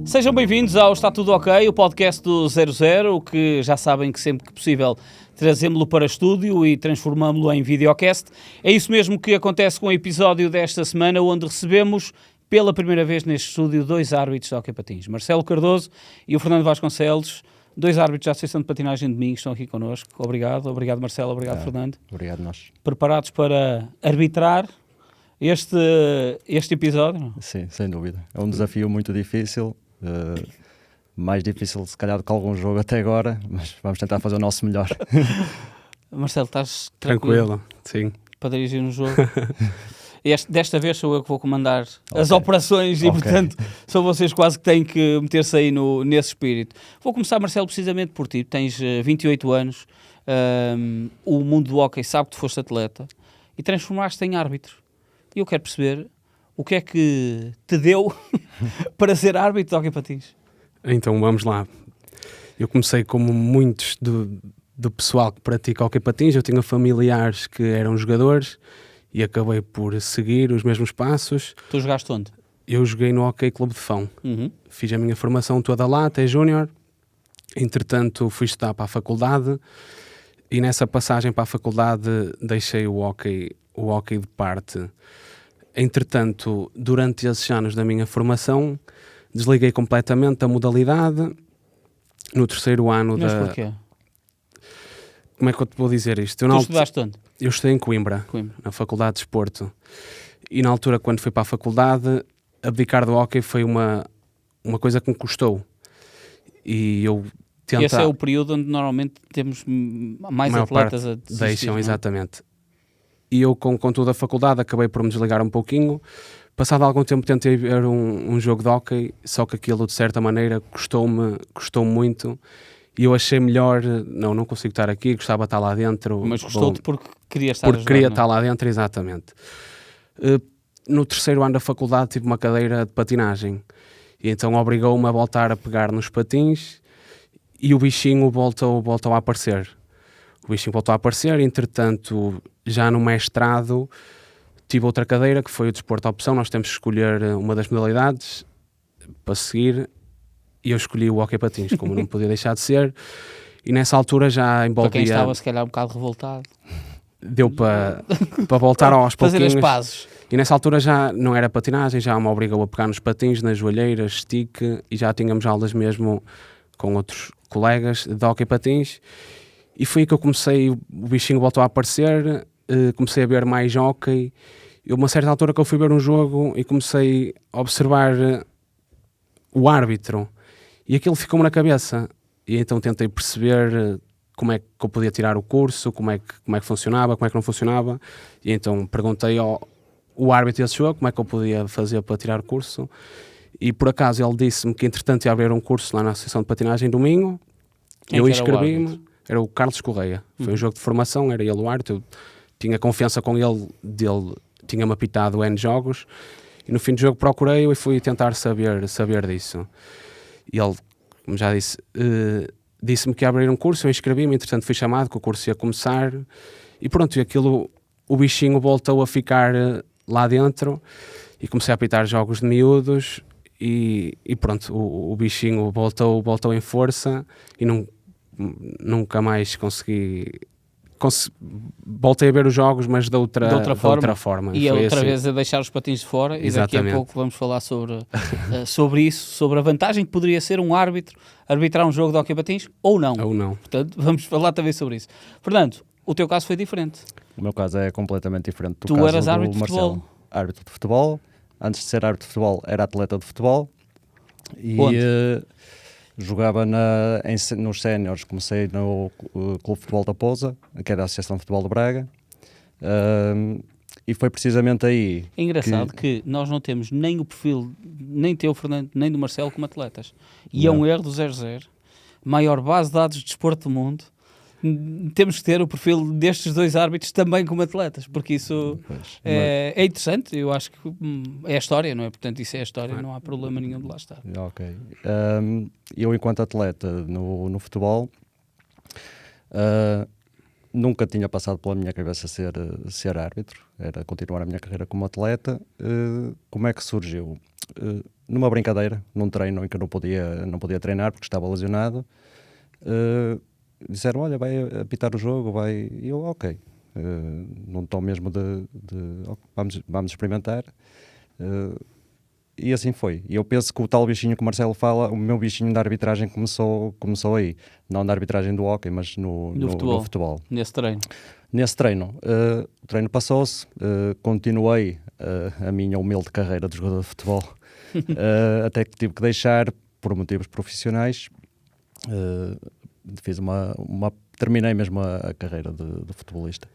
Sejam bem-vindos ao Está Tudo Ok, o podcast do 00, que já sabem que sempre que possível trazemos-lo para estúdio e transformamos-lo em videocast. É isso mesmo que acontece com o episódio desta semana, onde recebemos pela primeira vez neste estúdio dois árbitros de hóquei patins, Marcelo Cardoso e o Fernando Vasconcelos, dois árbitros da Associação de Patinagem de Minho, estão aqui connosco. Obrigado Marcelo, obrigado Fernando. Obrigado nós. Preparados para arbitrar este episódio? Sim, sem dúvida. É um desafio muito difícil, mais difícil se calhar do que algum jogo até agora, mas vamos tentar fazer o nosso melhor. Marcelo, estás tranquilo? Sim. Para dirigir um jogo? Desta vez sou eu que vou comandar as operações e, portanto, são vocês quase que têm que meter-se aí nesse espírito. Vou começar, Marcelo, precisamente por ti. Tens 28 anos, o mundo do hóquei sabe que tu foste atleta e transformaste-te em árbitro. E eu quero perceber o que é que te deu para ser árbitro de hóquei patins. Então, vamos lá. Eu comecei como muitos do pessoal que pratica hóquei patins. Eu tinha familiares que eram jogadores e acabei por seguir os mesmos passos. Tu jogaste onde? Eu joguei no Hóquei Clube de Fão. Uhum. Fiz a minha formação toda lá, até júnior. Entretanto, fui estudar para a faculdade e nessa passagem para a faculdade deixei o hóquei de parte. Entretanto, durante esses anos da minha formação, desliguei completamente a modalidade. No terceiro ano Mas porquê? Como é que eu te vou dizer isto? Tu estudaste onde? Eu estudei em Coimbra, na Faculdade de Desporto. E na altura, quando fui para a faculdade, abdicar do hóquei foi uma coisa que me custou. E eu tentava... Esse é o período onde normalmente temos mais atletas a desistir. Deixam, exatamente. E eu, com toda a faculdade, acabei por me desligar um pouquinho. Passado algum tempo tentei ver um jogo de hóquei, só que aquilo, de certa maneira, custou-me muito. E eu achei melhor, não consigo estar aqui, gostava de estar lá dentro. Mas gostou-te porque queria estar porque queria estar lá dentro, exatamente. No terceiro ano da faculdade tive uma cadeira de patinagem. E então obrigou-me a voltar a pegar nos patins e o bichinho voltou a aparecer. O bichinho voltou a aparecer, entretanto, já no mestrado, tive outra cadeira, que foi o desporto à opção. Nós temos que escolher uma das modalidades para seguir, e eu escolhi o hóquei patins, como não podia deixar de ser, e nessa altura já envolvia... Para quem estava, se calhar, um bocado revoltado. Deu para voltar aos pouquinhos. Fazer as pazes. E nessa altura já não era patinagem, já me obrigou a pegar nos patins, nas joelheiras, stick, e já tínhamos aulas mesmo com outros colegas de hóquei patins. E foi aí que eu comecei, o bichinho voltou a aparecer, comecei a ver mais hóquei. E uma certa altura que eu fui ver um jogo e comecei a observar o árbitro. E aquilo ficou-me na cabeça. E então tentei perceber como é que eu podia tirar o curso, como é que funcionava, como é que não funcionava. E então perguntei ao árbitro desse jogo como é que eu podia fazer para tirar o curso. E por acaso ele disse-me que entretanto ia abrir um curso lá na Associação de Patinagem do Minho. Eu inscrevi-me. Era o Carlos Correia. Foi um jogo de formação, era ele o árbitro. Eu tinha confiança com ele, tinha-me apitado N jogos. E no fim do jogo procurei-o e fui tentar saber disso. E ele, como já disse, disse-me que ia abrir um curso, eu inscrevi-me, entretanto fui chamado, que o curso ia começar. E pronto, e aquilo, o bichinho voltou a ficar lá dentro e comecei a apitar jogos de miúdos e pronto, o bichinho voltou em força e nunca mais consegui... Voltei a ver os jogos, mas de outra forma. E outra vez a deixar os patins de fora. Exatamente. E daqui a pouco vamos falar sobre isso, sobre a vantagem que poderia ser um árbitro arbitrar um jogo de hóquei patins ou não. Portanto, vamos falar também sobre isso. Fernando, o teu caso foi diferente. O meu caso é completamente diferente do tu caso eras do árbitro Marcelo. De futebol. Árbitro de futebol. Antes de ser árbitro de futebol, era atleta de futebol. E jogava nos séniores. Comecei no Clube de Futebol da Pousa, que era a Associação de Futebol de Braga. E foi precisamente aí... É engraçado que nós não temos nem o perfil, nem teu, Fernando, nem do Marcelo como atletas. E é um erro do 00. Maior base de dados de desporto do mundo. Temos que ter o perfil destes dois árbitros também como atletas, porque isso é interessante. Eu acho que é a história, não é? Portanto, isso é a história, não há problema nenhum de lá estar. Ok. Eu, enquanto atleta no futebol, nunca tinha passado pela minha cabeça ser árbitro, era continuar a minha carreira como atleta. Como é que surgiu? numa brincadeira, num treino em que eu não podia treinar porque estava lesionado, disseram, olha, vai apitar o jogo, vai... E eu, ok, não estou mesmo vamos experimentar. E assim foi. E eu penso que o tal bichinho que o Marcelo fala, o meu bichinho da arbitragem começou aí. Não da arbitragem do hóquei, mas no futebol. Nesse treino. Nesse treino. O treino passou-se, continuei a minha humilde carreira de jogador de futebol, até que tive que deixar por motivos profissionais. Terminei mesmo a carreira de futebolista.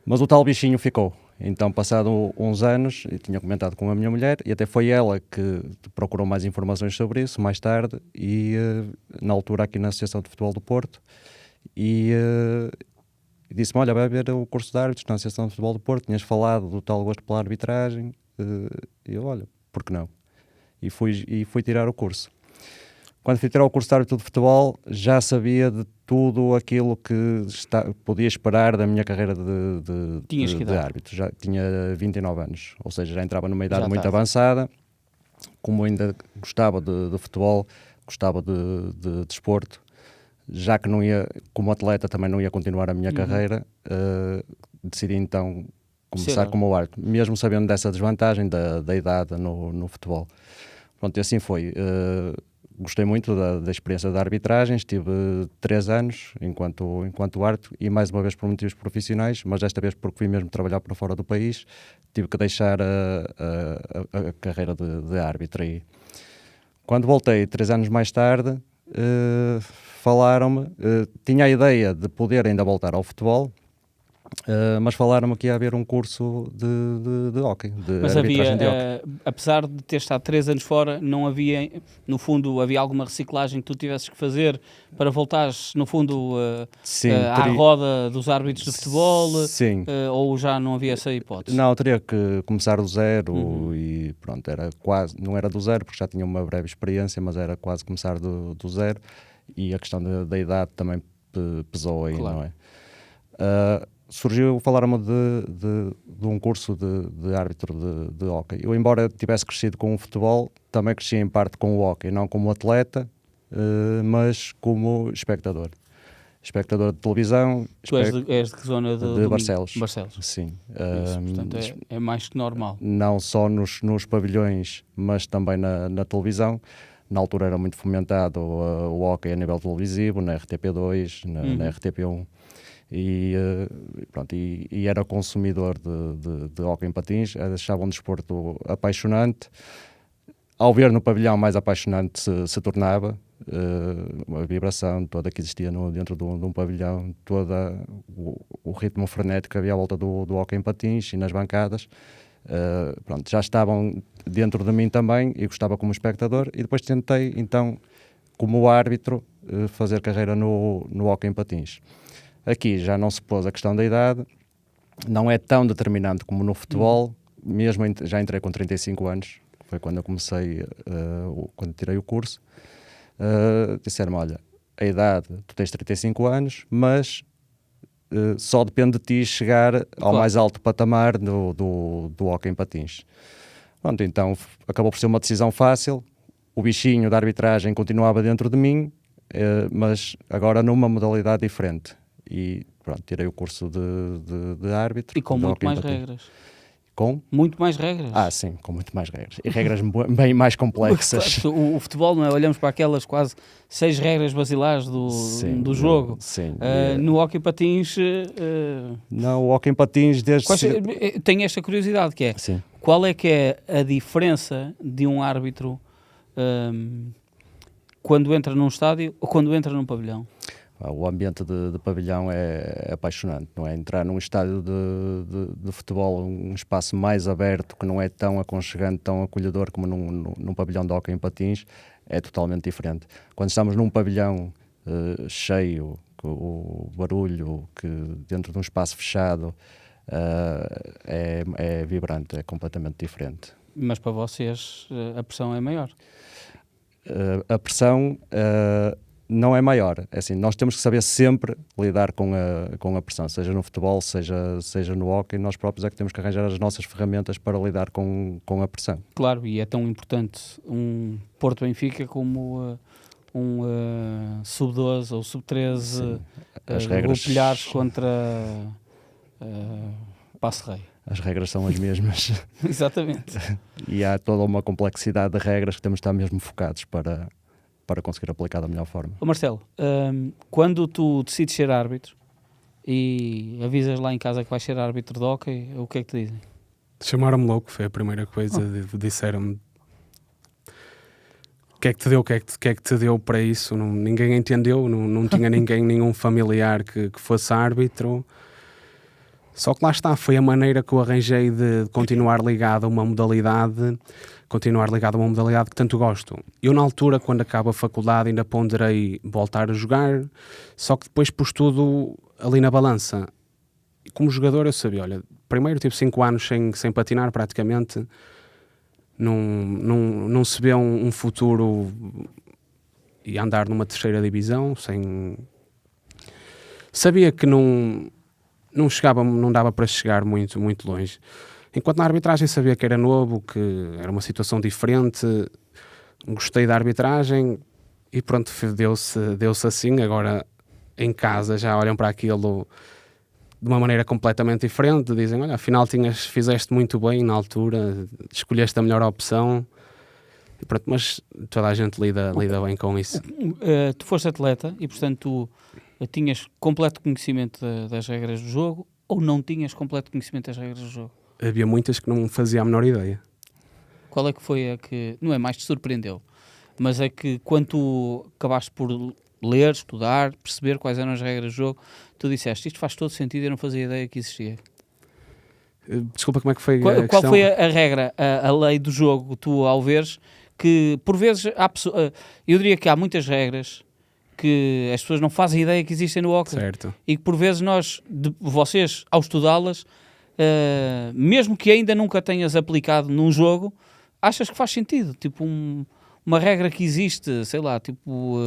Mas o tal bichinho ficou. Então, passado uns anos, eu tinha comentado com a minha mulher, e até foi ela que procurou mais informações sobre isso, mais tarde, e na altura aqui na Associação de Futebol do Porto, e disse-me, olha, vai haver o curso de árbitros na Associação de Futebol do Porto, tinhas falado do tal gosto pela arbitragem, e eu, olha, por que não? E fui tirar o curso. Quando fui tirar o curso de árbitro de futebol, já sabia de tudo aquilo que podia esperar da minha carreira de árbitro. Já tinha 29 anos, ou seja, já entrava numa idade muito avançada. Como ainda gostava de futebol, gostava de desporto, já que não ia, como atleta, também não ia continuar a minha carreira, decidi então começar como árbitro, mesmo sabendo dessa desvantagem da idade no futebol. Pronto, e assim foi. Gostei muito da experiência da arbitragem, estive 3 anos enquanto árbitro e mais uma vez por motivos profissionais, mas desta vez porque fui mesmo trabalhar para fora do país, tive que deixar a carreira de árbitro. E quando voltei 3 anos mais tarde, falaram-me, tinha a ideia de poder ainda voltar ao futebol, mas falaram-me que ia haver um curso de hóquei, mas arbitragem de hóquei. Apesar de ter estado 3 anos fora, não havia, no fundo, havia alguma reciclagem que tu tivesses que fazer para voltares, no fundo, à roda dos árbitros de futebol? Sim. Ou já não havia essa hipótese? Não, eu teria que começar do zero e pronto, era quase, não era do zero porque já tinha uma breve experiência, mas era quase começar do zero, e a questão da idade também pesou aí, claro. Não é? Falaram-me de um curso de árbitro de hóquei. Eu, embora tivesse crescido com o futebol, também cresci em parte com o hóquei, não como atleta, mas como espectador. Espectador de televisão. Tu és de que zona? De Barcelos. Barcelos. Sim. Isso, portanto, é mais que normal. Não só nos pavilhões, mas também na televisão. Na altura era muito fomentado o hóquei a nível televisivo, na RTP2, na RTP1. E era consumidor de hóquei em patins, achava um desporto apaixonante. Ao ver no pavilhão, mais apaixonante se tornava. A vibração toda que existia dentro de um pavilhão, todo o ritmo frenético que havia à volta do hóquei em patins e nas bancadas, já estavam dentro de mim também, e gostava como espectador. E depois tentei, então, como árbitro, fazer carreira no hóquei em patins. Aqui já não se pôs a questão da idade, não é tão determinante como no futebol, mesmo já entrei com 35 anos, foi quando eu comecei, quando tirei o curso. Disseram-me, olha, a idade, tu tens 35 anos, mas só depende de ti chegar ao mais alto patamar do hóquei em patins. Pronto, então acabou por ser uma decisão fácil, o bichinho da arbitragem continuava dentro de mim, mas agora numa modalidade diferente. E pronto, tirei o curso de árbitro. E com muito mais regras. Com? Muito mais regras. Sim, com muito mais regras. E regras bem mais complexas. O futebol, não é? Olhamos para aquelas quase 6 regras basilares do jogo. Sim. No hóquei patins... Não, o hóquei em patins desde... Tenho esta curiosidade, que é... Sim. Qual é que é a diferença de um árbitro quando entra num estádio ou quando entra num pavilhão? O ambiente de pavilhão é apaixonante, não é? Entrar num estádio de futebol, um espaço mais aberto, que não é tão aconchegante, tão acolhedor como num pavilhão de hóquei em patins, é totalmente diferente. Quando estamos num pavilhão cheio, o barulho, que dentro de um espaço fechado, é vibrante, é completamente diferente. Mas para vocês a pressão é maior? A pressão não é maior. É assim, nós temos que saber sempre lidar com a pressão, seja no futebol, seja no hóquei. Nós próprios é que temos que arranjar as nossas ferramentas para lidar com a pressão. Claro, e é tão importante um Porto Benfica como um sub-12 ou sub-13 golpeares contra Passo Rei. As regras são as mesmas. Exatamente. E há toda uma complexidade de regras que temos de estar mesmo focados para conseguir aplicar da melhor forma. Marcelo, quando tu decides ser árbitro e avisas lá em casa que vais ser árbitro de hóquei, o que é que te dizem? Chamaram-me louco, foi a primeira coisa. Disseram-me: o que é que te deu, o que é que te deu para isso? Ninguém entendeu, não tinha nenhum familiar que fosse árbitro. Só que lá está, foi a maneira que eu arranjei de continuar ligado a uma modalidade que tanto gosto. Eu, na altura, quando acabo a faculdade, ainda ponderei voltar a jogar, só que depois pus tudo ali na balança. E como jogador eu sabia, olha, primeiro tive 5 anos sem patinar praticamente, não se vê um futuro e andar numa terceira divisão, sabia que não dava para chegar muito, muito longe. Enquanto na arbitragem sabia que era novo, que era uma situação diferente, gostei da arbitragem e pronto, deu-se assim. Agora em casa já olham para aquilo de uma maneira completamente diferente, dizem: olha, afinal fizeste muito bem na altura, escolheste a melhor opção. E pronto, mas toda a gente lida bem com isso. Tu foste atleta e portanto tu tinhas completo conhecimento das regras do jogo ou não tinhas completo conhecimento das regras do jogo? Havia muitas que não fazia a menor ideia. Qual é que foi a que, não é mais, te surpreendeu, mas é que quando tu acabaste por ler, estudar, perceber quais eram as regras do jogo, tu disseste: isto faz todo sentido e eu não fazia ideia que existia? Desculpa, como é que foi a qual questão? foi a regra, a lei do jogo, tu ao veres que por vezes eu diria que há muitas regras que as pessoas não fazem ideia que existem no hóquei. Certo. E que por vezes vocês, ao estudá-las, mesmo que ainda nunca tenhas aplicado num jogo, achas que faz sentido. Tipo uma regra que existe, sei lá, tipo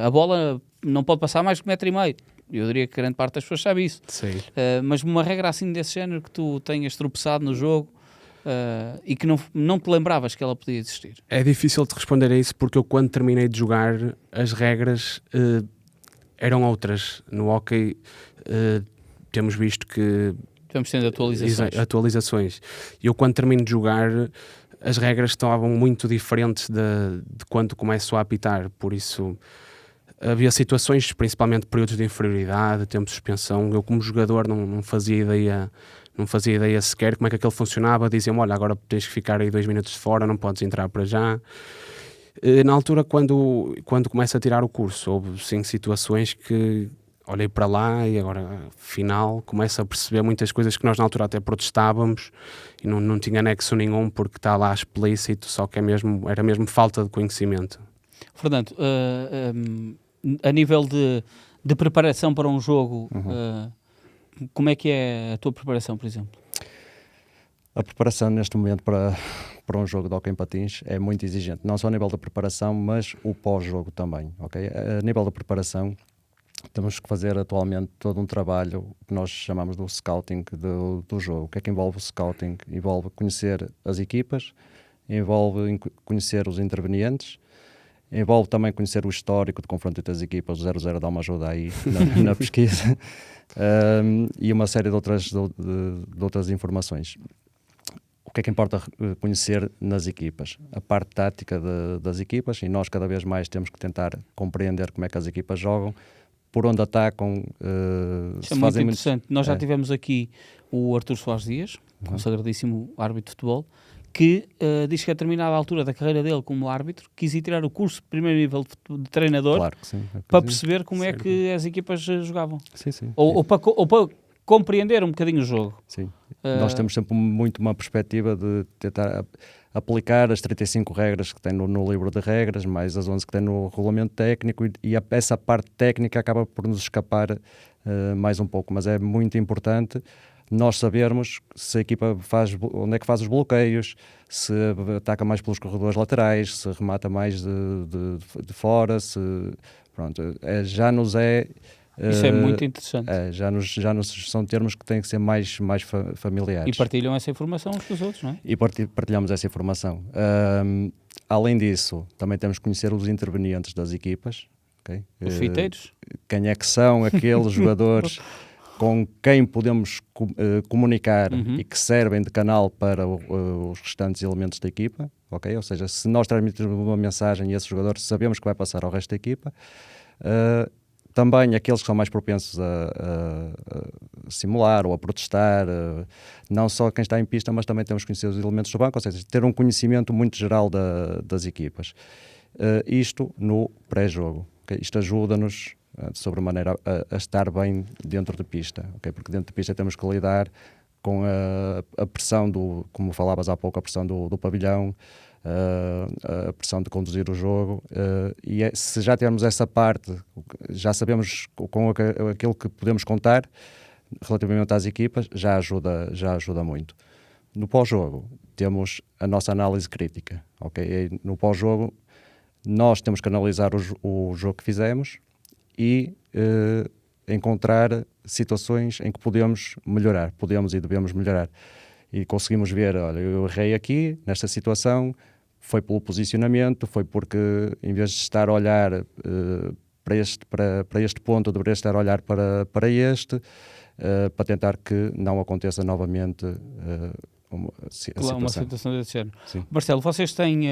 a bola não pode passar mais que 1,5 m. Eu diria que grande parte das pessoas sabe isso. Sim. Mas uma regra assim desse género que tu tenhas tropeçado no jogo e que não te lembravas que ela podia existir. É difícil de responder a isso porque eu, quando terminei de jogar, as regras eram outras. No hóquei temos visto que Vamos tendo atualizações. E eu, quando termino de jogar, as regras estavam muito diferentes de quando começo a apitar. Por isso, havia situações, principalmente períodos de inferioridade, tempo de suspensão. Eu, como jogador, não fazia ideia sequer como é que aquilo funcionava. Diziam: olha, agora tens que ficar aí 2 minutos de fora, não podes entrar para já. Na altura, quando começo a tirar o curso, houve sim situações que olhei para lá e agora, afinal, começo a perceber muitas coisas que nós na altura até protestávamos e não tinha nexo nenhum porque está lá explícito, só que era mesmo falta de conhecimento. Fernando, a nível de preparação para um jogo, como é que é a tua preparação, por exemplo? A preparação neste momento para um jogo de hóquei em patins é muito exigente, não só a nível da preparação, mas o pós-jogo também. Okay? A nível da preparação, temos que fazer atualmente todo um trabalho que nós chamamos do scouting do jogo. O que é que envolve o scouting? Envolve conhecer as equipas, envolve conhecer os intervenientes, envolve também conhecer o histórico de confronto entre as equipas. O 0-0 dá uma ajuda aí na pesquisa, e uma série de outras informações. O que é que importa conhecer nas equipas? A parte tática das equipas, e nós cada vez mais temos que tentar compreender como é que as equipas jogam, por onde atacam. Isso é muito interessante. Nós já tivemos aqui o Artur Soares Dias, consagradíssimo árbitro de futebol, que diz que a determinada altura da carreira dele como árbitro quis ir tirar o curso de primeiro nível de treinador. Claro que sim, para perceber como é que as equipas jogavam. Sim. Ou para compreender um bocadinho o jogo. Sim. Nós temos sempre muito uma perspectiva de tentar aplicar as 35 regras que tem no livro de regras, mais as 11 que tem no regulamento técnico, e essa parte técnica acaba por nos escapar mais um pouco, mas é muito importante. nós sabermos se a equipa onde é que faz os bloqueios, se ataca mais pelos corredores laterais, se remata mais de fora, pronto, já nos é... Isso é muito interessante. Já nos são termos que têm que ser mais familiares. E partilham essa informação uns com os outros, não é? E partilhamos essa informação. Além disso, também temos que conhecer os intervenientes das equipas. Okay? Os fiteiros. Quem é que são aqueles jogadores com quem podemos comunicar e que servem de canal para os restantes elementos da equipa. Okay? Ou seja, se nós transmitirmos uma mensagem e esse jogador sabemos que vai passar ao resto da equipa. Também aqueles que são mais propensos a simular ou a protestar, não só quem está em pista, mas também temos que conhecer os elementos do banco, ou seja, ter um conhecimento muito geral das equipas. Isto no pré-jogo. Okay? Isto ajuda-nos, de sobremaneira, a estar bem dentro de pista, okay? Porque dentro de pista temos que lidar com a pressão como falavas há pouco, a pressão do pavilhão, a pressão de conduzir o jogo, e se já temos essa parte, já sabemos com aquilo que podemos contar relativamente às equipas, já ajuda muito. No pós-jogo temos a nossa análise crítica, okay? E no pós-jogo nós temos que analisar o jogo que fizemos e encontrar situações em que podemos e devemos melhorar. E conseguimos ver, olha, eu errei aqui, nesta situação, foi pelo posicionamento, foi porque em vez de estar a olhar para este ponto, deveria estar a olhar para este, para tentar que não aconteça novamente uma situação desse género. Sim. Marcelo, vocês têm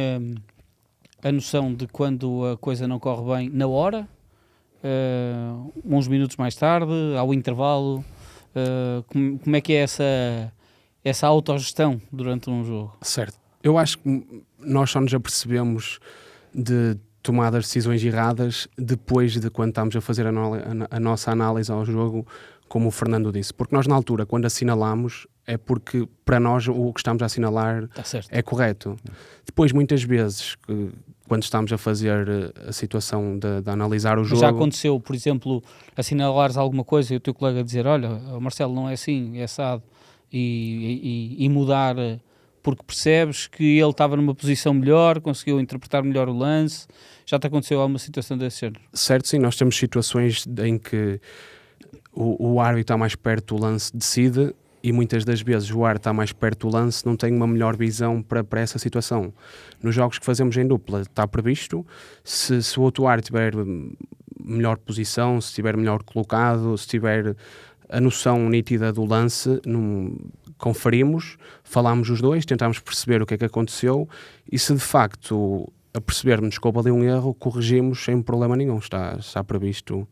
a noção de quando a coisa não corre bem na hora? Uns minutos mais tarde, ao intervalo? Como é que é essa autogestão durante um jogo? Certo. Eu acho que nós só nos apercebemos de tomadas de decisões erradas depois de quando estamos a fazer a nossa análise ao jogo, como o Fernando disse. Porque nós, na altura, quando assinalamos, é porque para nós o que estamos a assinalar é correto. Depois, muitas vezes, quando estamos a fazer a situação de analisar o jogo... Já aconteceu, por exemplo, assinalares alguma coisa e o teu colega dizer, olha, Marcelo, não é assim, é assado, e mudar... porque percebes que ele estava numa posição melhor, conseguiu interpretar melhor o lance. Já te aconteceu alguma situação desse género? Certo, sim. Nós temos situações em que o árbitro está mais perto do lance, decide, e muitas das vezes o árbitro está mais perto do lance, não tem uma melhor visão para essa situação. Nos jogos que fazemos em dupla está previsto, se o outro árbitro tiver melhor posição, se estiver melhor colocado, se tiver a noção nítida do lance, conferimos, falamos os dois, tentamos perceber o que é que aconteceu e se de facto a percebermos que houve ali um erro, corrigimos sem problema nenhum. Está previsto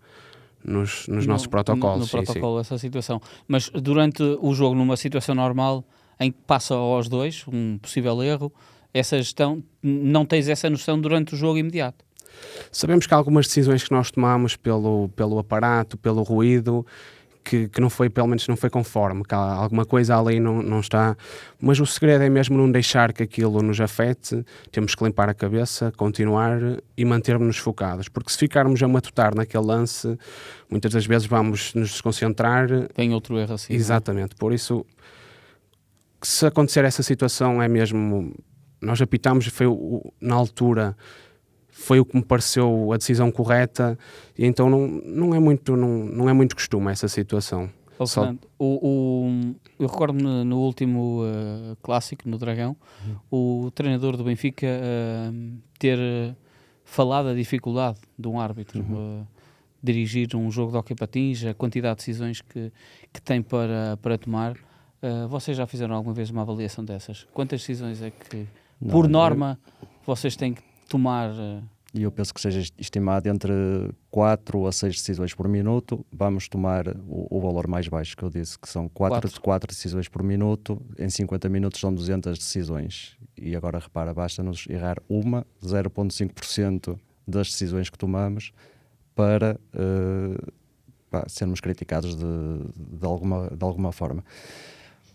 nos nossos protocolos. No protocolo, essa situação. Mas durante o jogo, numa situação normal, em que passa aos dois, um possível erro, essa gestão, não tens essa noção durante o jogo imediato? Sabemos que há algumas decisões que nós tomamos pelo aparato, pelo ruído, que não foi, pelo menos não foi conforme, que alguma coisa ali não está, mas o segredo é mesmo não deixar que aquilo nos afete, temos que limpar a cabeça, continuar e manter-nos focados, porque se ficarmos a matutar naquele lance, muitas das vezes vamos nos desconcentrar. Tem outro erro assim. Exatamente, por isso, se acontecer essa situação é mesmo, nós apitamos, na altura... foi o que me pareceu a decisão correta e então não é muito costume essa situação. Fernando, eu recordo-me no último clássico, no Dragão, o treinador do Benfica ter falado da dificuldade de um árbitro dirigir um jogo de hóquei patins, a quantidade de decisões que tem para tomar. Vocês já fizeram alguma vez uma avaliação dessas? Quantas decisões é que, por norma, vocês têm que tomar? E eu penso que seja estimado entre 4 a 6 decisões por minuto. Vamos tomar o valor mais baixo que eu disse, que são 4 decisões por minuto. Em 50 minutos são 200 decisões. E agora repara, basta-nos errar 0,5% das decisões que tomamos para sermos criticados de alguma forma.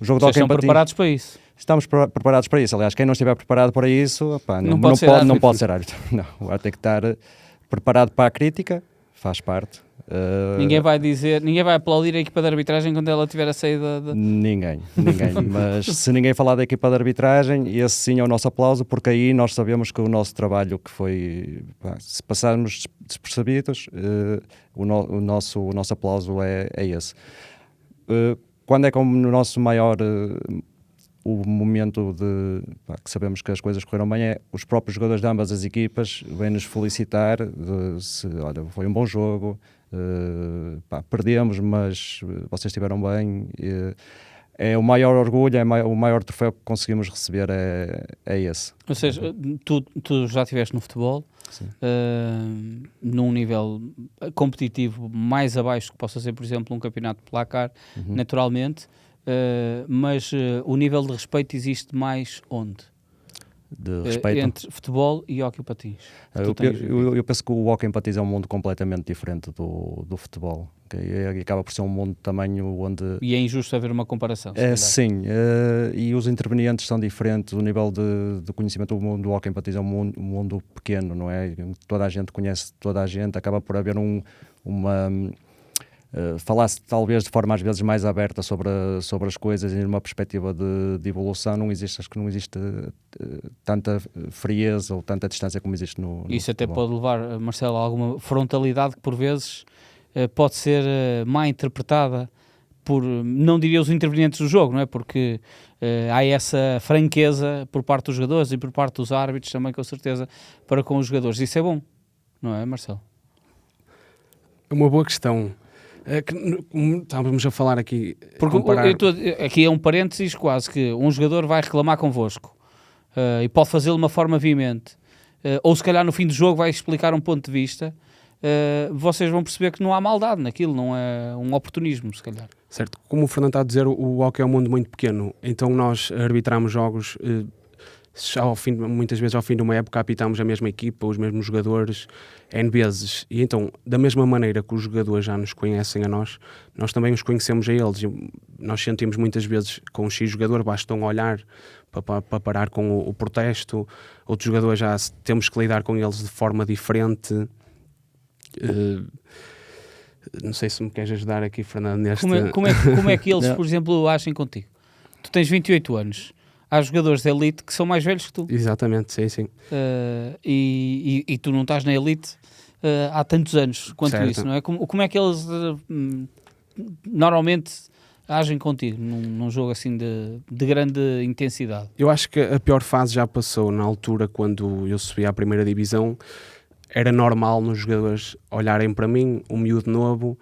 O jogo Vocês estão preparados para isso? Estamos preparados para isso. Aliás, quem não estiver preparado para isso, não pode ser árbitro. Não, o árbitro tem que estar preparado para a crítica, faz parte. Ninguém vai aplaudir a equipa de arbitragem quando ela tiver a saída Ninguém. Mas se ninguém falar da equipa de arbitragem, esse sim é o nosso aplauso, porque aí nós sabemos que o nosso trabalho que foi, se passarmos despercebidos, o nosso aplauso é esse. Quando é como no nosso maior o momento que sabemos que as coisas correram bem, é os próprios jogadores de ambas as equipas vêm-nos felicitar olha, foi um bom jogo, perdemos, mas vocês estiveram bem. É o maior orgulho, o maior troféu que conseguimos receber é esse. Ou seja, tu já estiveste no futebol, num nível competitivo mais abaixo que possa ser, por exemplo, um campeonato de placar, naturalmente, mas o nível de respeito existe mais onde? De respeito? Entre futebol e hóquei patins. Eu penso que o hóquei em patins é um mundo completamente diferente do futebol. E acaba por ser um mundo de tamanho onde... E é injusto haver uma comparação. Sim, e os intervenientes são diferentes, o nível de conhecimento do mundo do hóquei em patins é um mundo pequeno, não é? Toda a gente conhece toda a gente, acaba por haver falar-se talvez de forma às vezes mais aberta sobre as coisas e numa perspectiva de evolução. Acho que não existe tanta frieza ou tanta distância como existe no Isso futebol. Até pode levar, Marcelo, a alguma frontalidade que por vezes pode ser mal interpretada por, não diria os intervenientes do jogo, não é? Porque há essa franqueza por parte dos jogadores e por parte dos árbitros também, com certeza, para com os jogadores. Isso é bom, não é, Marcelo? É uma boa questão. Estávamos a falar aqui... Porque aqui é um parênteses quase, que um jogador vai reclamar convosco e pode fazê-lo de uma forma veemente, ou se calhar no fim do jogo vai explicar um ponto de vista, vocês vão perceber que não há maldade naquilo, não é um oportunismo, se calhar. Certo, como o Fernando está a dizer, o hóquei é um mundo muito pequeno, então nós arbitramos jogos... muitas vezes ao fim de uma época apitamos a mesma equipa, os mesmos jogadores N vezes, e então da mesma maneira que os jogadores já nos conhecem a nós também os conhecemos a eles, e nós sentimos muitas vezes com um X jogador, basta um olhar para parar com o protesto, outros jogadores já temos que lidar com eles de forma diferente. Não sei se me queres ajudar aqui, Fernando, neste... Como é que eles, por exemplo, agem contigo? Tu tens 28 anos, há jogadores de elite que são mais velhos que tu. Exatamente, sim. E tu não estás na elite há tantos anos quanto certo. Isso, não é? Como é que eles normalmente agem contigo num jogo assim de grande intensidade? Eu acho que a pior fase já passou na altura quando eu subi à primeira divisão. Era normal nos jogadores olharem para mim, um miúdo novo,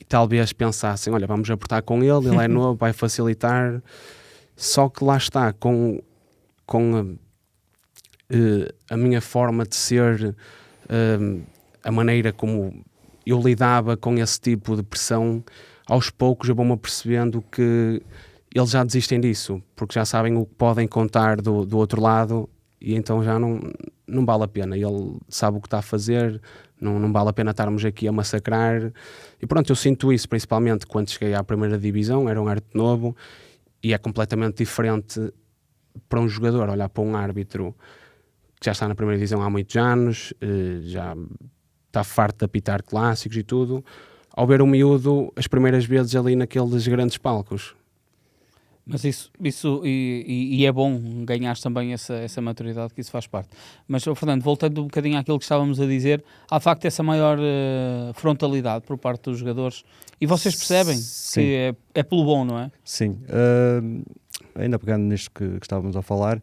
e talvez pensassem, olha, vamos apertar com ele é novo, vai facilitar. Só que lá está, com a minha forma de ser, a maneira como eu lidava com esse tipo de pressão, aos poucos eu vou-me apercebendo que eles já desistem disso, porque já sabem o que podem contar do outro lado, e então já não vale a pena. Ele sabe o que está a fazer, não vale a pena estarmos aqui a massacrar. E pronto, eu sinto isso principalmente quando cheguei à primeira divisão, era um arte novo, e é completamente diferente para um jogador olhar para um árbitro que já está na primeira divisão há muitos anos, já está farto de apitar clássicos e tudo, ao ver um miúdo as primeiras vezes ali naqueles grandes palcos. Mas isso é bom ganhar também essa maturidade, que isso faz parte. Mas, Fernando, voltando um bocadinho àquilo que estávamos a dizer, há de facto essa maior frontalidade por parte dos jogadores, e vocês percebem que é pelo bom, não é? Sim, ainda pegando nisto que estávamos a falar,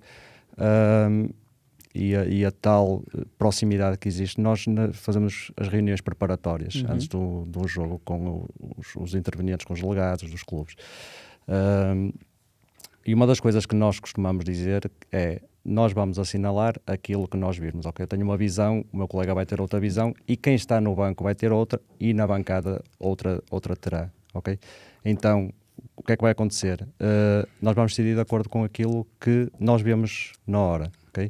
e a tal proximidade que existe, nós fazemos as reuniões preparatórias antes do jogo com os intervenientes, com os delegados dos clubes. E uma das coisas que nós costumamos dizer é: nós vamos assinalar aquilo que nós virmos. Ok, eu tenho uma visão, o meu colega vai ter outra visão, e quem está no banco vai ter outra, e na bancada outra terá. Ok? Então, o que é que vai acontecer? Nós vamos decidir de acordo com aquilo que nós vemos na hora. Ok?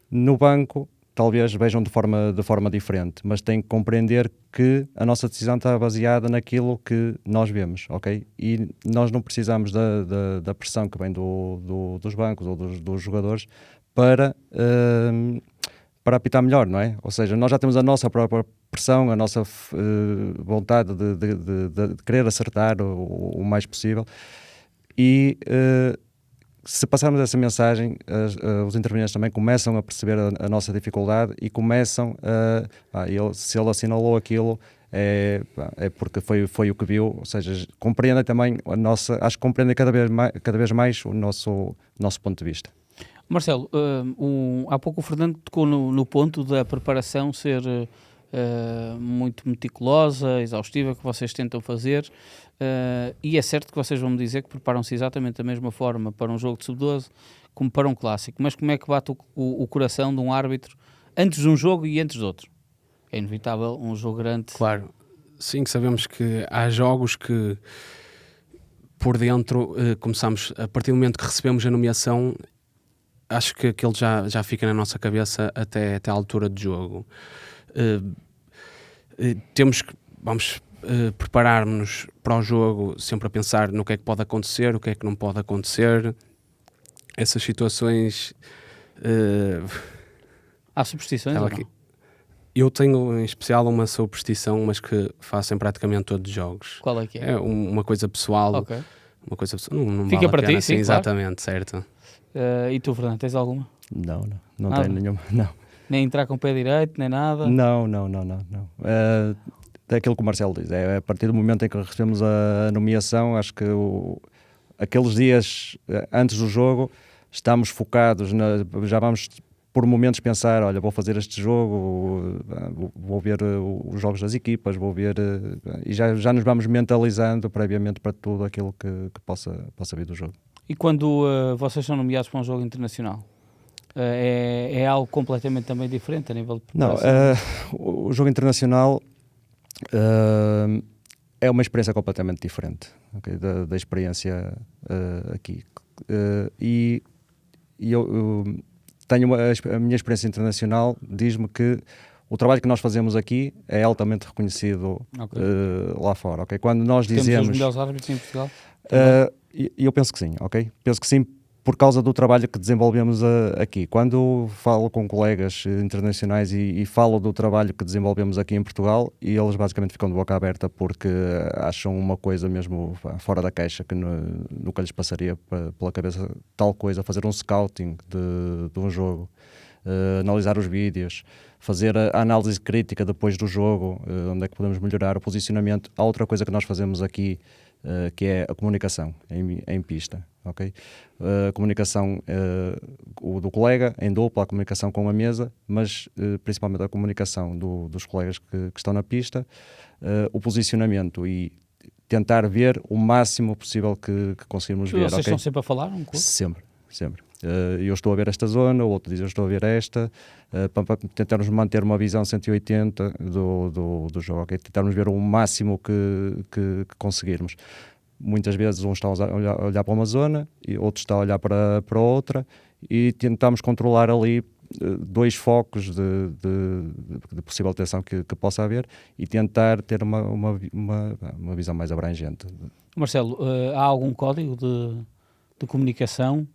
No banco, talvez vejam de forma diferente, mas têm que compreender que a nossa decisão está baseada naquilo que nós vemos, ok? E nós não precisamos da pressão que vem dos bancos ou dos jogadores para apitar melhor, não é? Ou seja, nós já temos a nossa própria pressão, a nossa vontade de querer acertar o mais possível. E se passarmos essa mensagem, os intervenientes também começam a perceber a nossa dificuldade e começam se ele assinalou aquilo, é porque foi o que viu, ou seja, compreendem também acho que compreendem cada vez mais o nosso ponto de vista. Marcelo, há pouco o Fernando tocou no ponto da preparação ser muito meticulosa, exaustiva, que vocês tentam fazer, e é certo que vocês vão me dizer que preparam-se exatamente da mesma forma para um jogo de sub-12 como para um clássico, mas como é que bate o coração de um árbitro antes de um jogo e antes de outro? É inevitável um jogo grande. Claro, sim, sabemos que há jogos que por dentro começamos, a partir do momento que recebemos a nomeação, acho que aquilo já fica na nossa cabeça até à altura do jogo. Vamos preparar-nos para o jogo sempre a pensar no que é que pode acontecer, o que é que não pode acontecer. Essas situações... Há superstições ou não? Eu tenho em especial uma superstição, mas que faço em praticamente todos os jogos. Qual é que é? É uma coisa pessoal. Ok. Uma coisa pessoal. Não Fica vale para a pena, ti, sim, exatamente, claro. Certo. E tu, Fernando, tens alguma? Não tenho nenhuma, não. Nem entrar com o pé direito, nem nada? Não. É aquilo que o Marcelo diz, é a partir do momento em que recebemos a nomeação, acho que aqueles dias antes do jogo estamos focados, já vamos por momentos pensar, olha, vou fazer este jogo, vou ver os jogos das equipas, vou ver, e já nos vamos mentalizando previamente para tudo aquilo que possa vir do jogo. E quando vocês são nomeados para um jogo internacional? É algo completamente também diferente a nível de preparação? Não, o jogo internacional é uma experiência completamente diferente, okay, da experiência aqui. E eu tenho a minha experiência internacional diz-me que o trabalho que nós fazemos aqui é altamente reconhecido lá fora. Okay? Quando nós dizemos... Temos os melhores árbitros em Portugal? Eu penso que sim, ok? Penso que sim, por causa do trabalho que desenvolvemos aqui. Quando falo com colegas internacionais e falo do trabalho que desenvolvemos aqui em Portugal, e eles basicamente ficam de boca aberta porque acham uma coisa mesmo fora da caixa, que nunca lhes passaria pela cabeça tal coisa, fazer um scouting de um jogo, analisar os vídeos, fazer a análise crítica depois do jogo, onde é que podemos melhorar o posicionamento. Há outra coisa que nós fazemos aqui, que é a comunicação em pista, ok? A comunicação do colega em dupla, a comunicação com a mesa, mas principalmente a comunicação dos colegas que estão na pista, o posicionamento e tentar ver o máximo possível que conseguirmos ver. Vocês estão sempre a falar um com o outro? Sempre. Eu estou a ver esta zona, o outro diz eu estou a ver esta, para tentarmos manter uma visão 180 do jogo, okay? Tentarmos ver o máximo que conseguirmos. Muitas vezes um está a olhar para uma zona e outro está a olhar para outra e tentamos controlar ali dois focos de possível tensão que possa haver e tentar ter uma visão mais abrangente. Marcelo, há algum código de comunicação?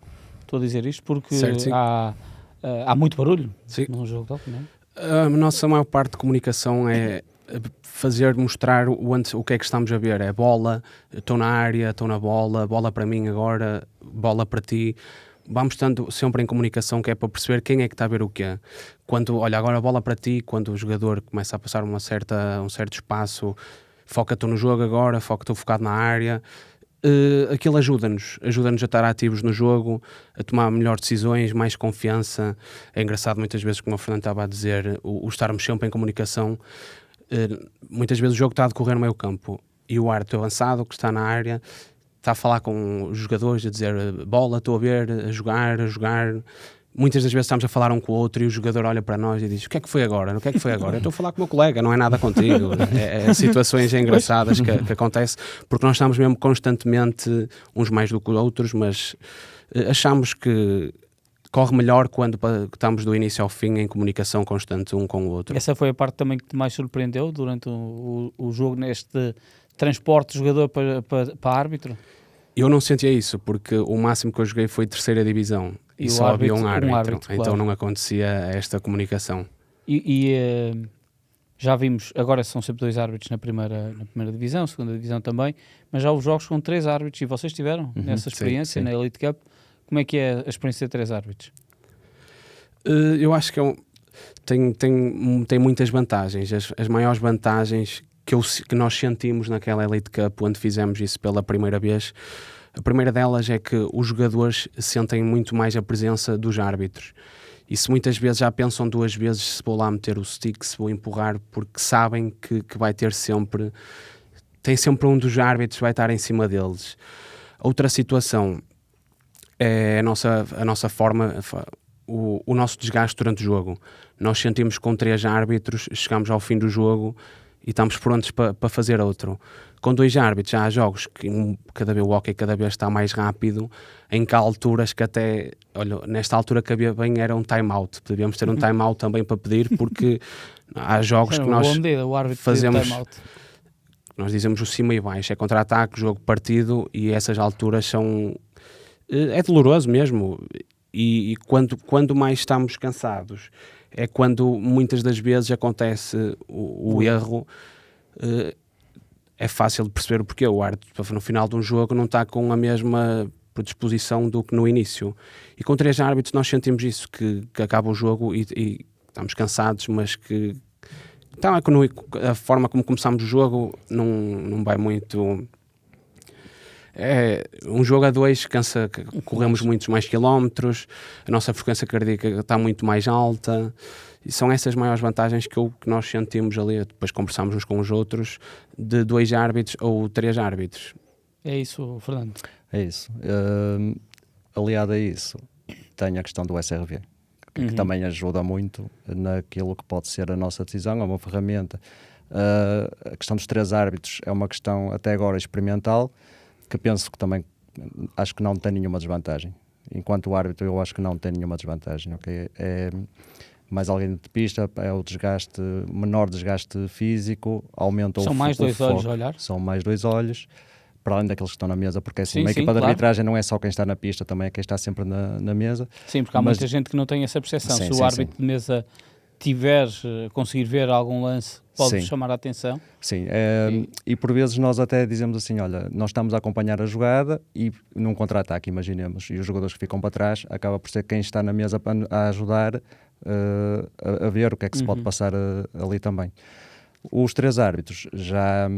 Estou a dizer isto porque certo, há muito barulho num jogo de hockey, não é? A nossa maior parte de comunicação é mostrar o que é que estamos a ver. É bola, estou na área, estou na bola para mim agora, bola para ti. Vamos estando sempre em comunicação, que é para perceber quem é que está a ver o quê. Quando, olha, agora a bola para ti, quando o jogador começa a passar um certo espaço, foca-te no jogo agora, foca-te focado na área. Aquilo ajuda-nos a estar ativos no jogo, a tomar melhores decisões, mais confiança. É engraçado muitas vezes, como o Fernando estava a dizer, o estarmos sempre em comunicação. Muitas vezes o jogo está a decorrer no meio campo e o árbitro avançado que está na área está a falar com os jogadores, a dizer bola, estou a ver, a jogar. Muitas das vezes estamos a falar um com o outro e o jogador olha para nós e diz: o que é que foi agora? Eu estou a falar com o meu colega, não é nada contigo. É situações engraçadas que acontecem, porque nós estamos mesmo constantemente uns mais do que os outros, mas achamos que corre melhor quando estamos do início ao fim em comunicação constante um com o outro. Essa foi a parte também que te mais surpreendeu durante o jogo, neste transporte de jogador para árbitro? Eu não sentia isso, porque o máximo que eu joguei foi terceira divisão e só havia um árbitro, então claro. não acontecia esta comunicação. E Já vimos, agora são sempre 2 árbitros na primeira divisão, segunda divisão também, mas já houve jogos com 3 árbitros e vocês tiveram nessa experiência, sim. na Elite Cup. Como é que é a experiência de 3 árbitros? Eu acho que tem muitas vantagens. As maiores vantagens que nós sentimos naquela Elite Cup, onde fizemos isso pela primeira vez, a primeira delas é que os jogadores sentem muito mais a presença dos árbitros. E se muitas vezes já pensam 2 vezes se vou lá meter o stick, se vou empurrar, porque sabem que vai ter sempre... Tem sempre um dos árbitros que vai estar em cima deles. Outra situação é a nossa forma... O nosso desgaste durante o jogo. Nós sentimos que com 3 árbitros, chegamos ao fim do jogo e estamos prontos para fazer outro. Com 2 árbitros já há jogos que o hóquei cada vez está mais rápido, em que há alturas que até, olha, nesta altura que havia bem era um time-out. Devíamos ter um time-out também para pedir, porque há jogos que nós fazemos, nós dizemos o cima e baixo, é contra-ataque, jogo partido, e essas alturas são... É doloroso mesmo. E quando mais estamos cansados é quando muitas das vezes acontece o erro. É fácil de perceber o porquê. O árbitro no final de um jogo não está com a mesma predisposição do que no início. E com 3 árbitros nós sentimos isso, que acaba o jogo e estamos cansados, mas que então, a forma como começamos o jogo não vai muito... Um jogo a 2 cansa, corremos muitos mais quilómetros, a nossa frequência cardíaca está muito mais alta, e são essas maiores vantagens que nós sentimos ali, depois conversamos uns com os outros, de 2 árbitros ou 3 árbitros. É isso, Fernando? É isso. Aliado a isso, tem a questão do SRV, que também ajuda muito naquilo que pode ser a nossa decisão, é uma ferramenta. A questão dos 3 árbitros é uma questão até agora experimental, que penso que também acho que não tem nenhuma desvantagem. Enquanto árbitro eu acho que não tem nenhuma desvantagem, ok? É mais alguém de pista, é o desgaste, menor desgaste físico, aumenta São mais 2 olhos a olhar? São mais 2 olhos, para além daqueles que estão na mesa, porque assim, uma equipa claro. de arbitragem não é só quem está na pista, também é quem está sempre na mesa. Sim, porque há muita gente que não tem essa percepção. Se o árbitro de mesa conseguir ver algum lance, pode chamar a atenção. Sim, e por vezes nós até dizemos assim, olha, nós estamos a acompanhar a jogada e num contra-ataque, imaginemos, e os jogadores que ficam para trás, acaba por ser quem está na mesa a ajudar a ver o que é que se pode passar ali também. Os 3 árbitros já...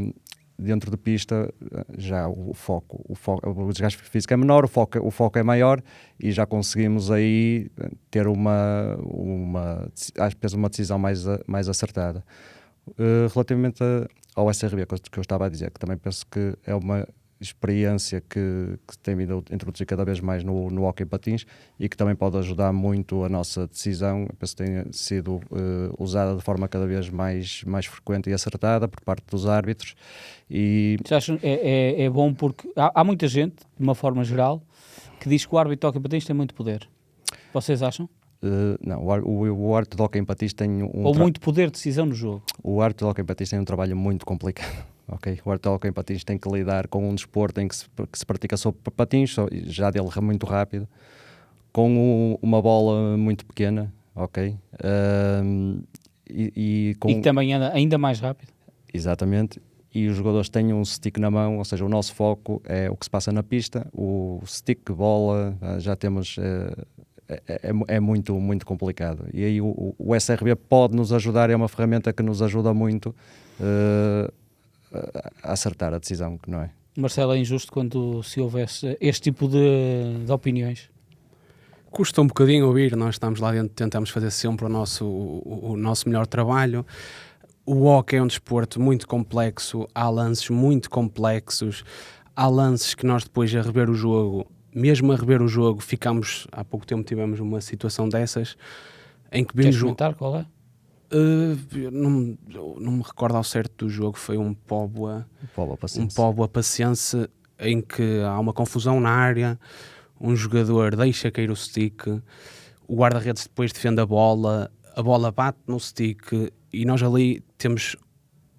Dentro de pista, já o desgaste físico é menor, o foco é maior e já conseguimos aí ter uma decisão mais acertada. Relativamente ao SRB, que eu estava a dizer, que também penso que é uma experiência que tem vindo a introduzir cada vez mais no hóquei patins e que também pode ajudar muito a nossa decisão. Penso que tem sido usada de forma cada vez mais frequente e acertada por parte dos árbitros. E... Você acha, é bom porque há muita gente, de uma forma geral, que diz que o árbitro de hóquei patins tem muito poder. Vocês acham? Não, o árbitro de hóquei patins tem muito poder de decisão no jogo. O árbitro de hóquei patins tem um trabalho muito complicado. Okay. O árbitro de hóquei patins tem que lidar com um desporto em que se pratica sobre patins, já dele muito rápido, com uma bola muito pequena, ok? E que também anda ainda mais rápido. Exatamente. E os jogadores têm um stick na mão, ou seja, o nosso foco é o que se passa na pista, o stick, bola, já temos... É muito, muito complicado. E aí o SRB pode nos ajudar, é uma ferramenta que nos ajuda muito a acertar a decisão, que não é? Marcelo, é injusto quando se houvesse este tipo de opiniões? Custa um bocadinho ouvir, nós estamos lá dentro, tentamos fazer sempre o nosso melhor trabalho. O hóquei é um desporto muito complexo, há lances muito complexos, há lances que nós depois a rever o jogo, mesmo a rever o jogo, há pouco tempo tivemos uma situação dessas, em que vimos... Queres comentar qual é? Não me recordo ao certo do jogo, foi um Póvoa Paciense, em que há uma confusão na área, um jogador deixa cair o stick, o guarda-redes depois defende a bola bate no stick e nós ali temos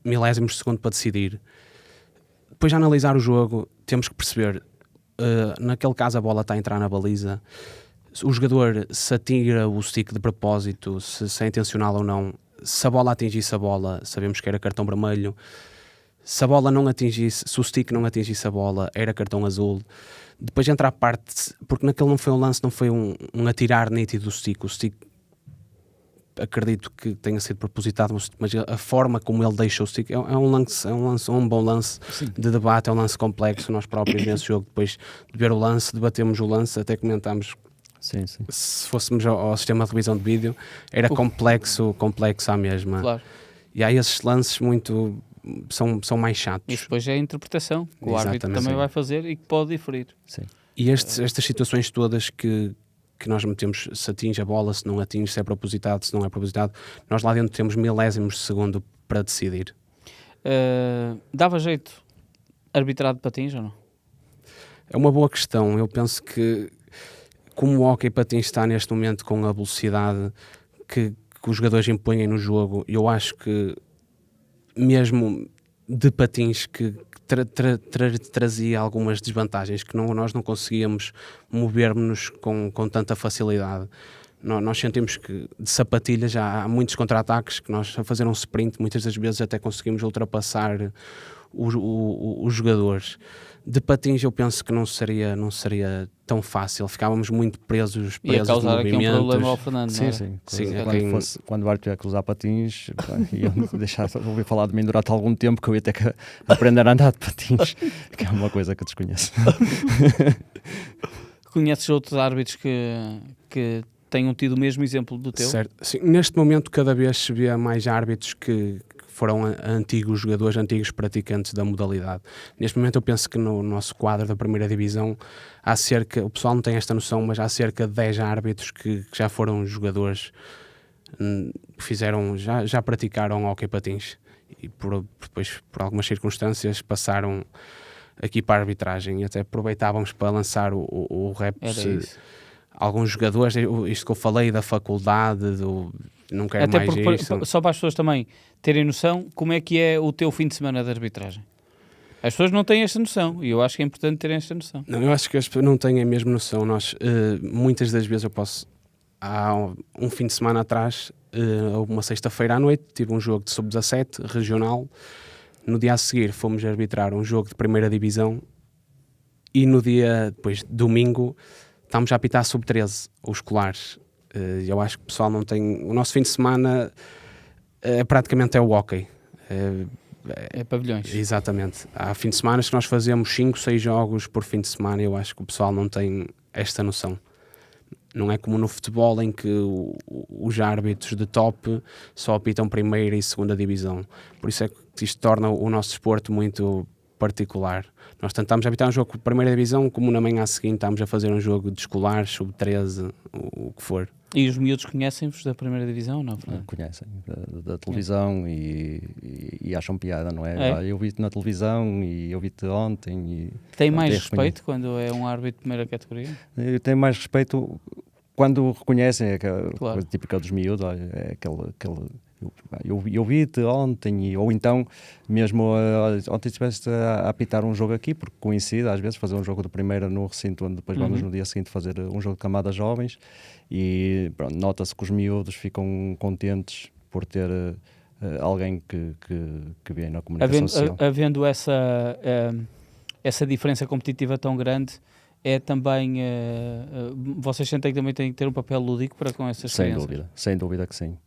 milésimos de segundo para decidir. Depois de analisar o jogo, temos que perceber, naquele caso a bola está a entrar na baliza, o jogador se atira o stick de propósito, se é intencional ou não, se a bola atingisse a bola, sabemos que era cartão vermelho. Se a bola não atingisse, se o stick não atingisse a bola, era cartão azul. Depois entra a parte, porque naquele não foi um lance, não foi um atirar nítido do stick. O stick, acredito que tenha sido propositado, mas a forma como ele deixa o stick é um bom lance de debate, é um lance complexo. Nós próprios nesse jogo, depois de ver o lance, debatemos o lance, até comentámos. Sim. Se fôssemos ao sistema de revisão de vídeo, era complexo à mesma. Claro. E há esses lances muito... São mais chatos. E depois é a interpretação que o árbitro também vai fazer e que pode diferir. Sim. E estas situações todas que nós metemos, se atinge a bola, se não atinge, se é propositado, se não é propositado, nós lá dentro temos milésimos de segundo para decidir. Dava jeito arbitrar de patins ou não? É uma boa questão. Eu penso que, como o hóquei patins está neste momento com a velocidade que os jogadores impõem no jogo, eu acho que mesmo de patins que trazia algumas desvantagens, que nós não conseguíamos mover-nos com tanta facilidade. Nós sentimos que de sapatilha já há muitos contra-ataques que nós, a fazer um sprint, muitas das vezes até conseguimos ultrapassar os jogadores. De patins eu penso que não seria tão fácil, ficávamos muito presos ia causar de aqui um problema ao Fernando. Sim. Quando o árbitro tiver que usar patins, ia deixar de ouvir falar de mim durante algum tempo, que eu ia ter que aprender a andar de patins, que é uma coisa que desconheço. Conheces outros árbitros que tenham tido o mesmo exemplo do teu? Certo. Sim, neste momento cada vez se vê mais árbitros que foram antigos jogadores, antigos praticantes da modalidade. Neste momento eu penso que no nosso quadro da primeira divisão o pessoal não tem esta noção, mas há cerca de 10 árbitros que já foram jogadores, já praticaram hóquei patins e depois por algumas circunstâncias passaram aqui para a arbitragem, e até aproveitávamos para lançar o rap. Alguns jogadores, isto que eu falei da faculdade, não quero até mais isto. Só para as pessoas também terem noção, como é que é o teu fim de semana de arbitragem? As pessoas não têm esta noção, e eu acho que é importante terem esta noção. Não, eu acho que as pessoas não têm a mesma noção. Muitas das vezes há um fim de semana atrás, uma sexta-feira à noite, tive um jogo de sub-17 regional. No dia a seguir fomos arbitrar um jogo de primeira divisão, e no dia depois, domingo, estamos a apitar sub-13, os escolares. Eu acho que o pessoal não tem... O nosso fim de semana praticamente é o hóquei. É pavilhões. Exatamente. Há fim de semana que nós fazemos 5, 6 jogos por fim de semana, e eu acho que o pessoal não tem esta noção. Não é como no futebol, em que os árbitros de top só apitam primeira e segunda divisão. Por isso é que isto torna o nosso desporto muito particular. Nós tentamos apitar um jogo de primeira divisão, como na manhã seguinte estamos a fazer um jogo de escolares, sub-13, o que for. E os miúdos conhecem-vos da primeira divisão, não? Conhecem, da televisão, e acham piada, não é? Eu vi-te na televisão e eu vi-te ontem. Tem mais respeito quando é um árbitro de primeira categoria? Eu tenho mais respeito quando reconhecem, aquela claro. coisa típica dos miúdos, é aquele eu vi-te ontem, ou então mesmo ontem estiveste a apitar um jogo aqui, porque coincide às vezes fazer um jogo de primeira no recinto, onde depois vamos no dia seguinte fazer um jogo de camadas jovens, e pronto, nota-se que os miúdos ficam contentes por ter alguém que vem na comunicação social. Havendo essa diferença competitiva tão grande, é também vocês sentem que também têm que ter um papel lúdico para com essas crianças? Sem dúvida que sim.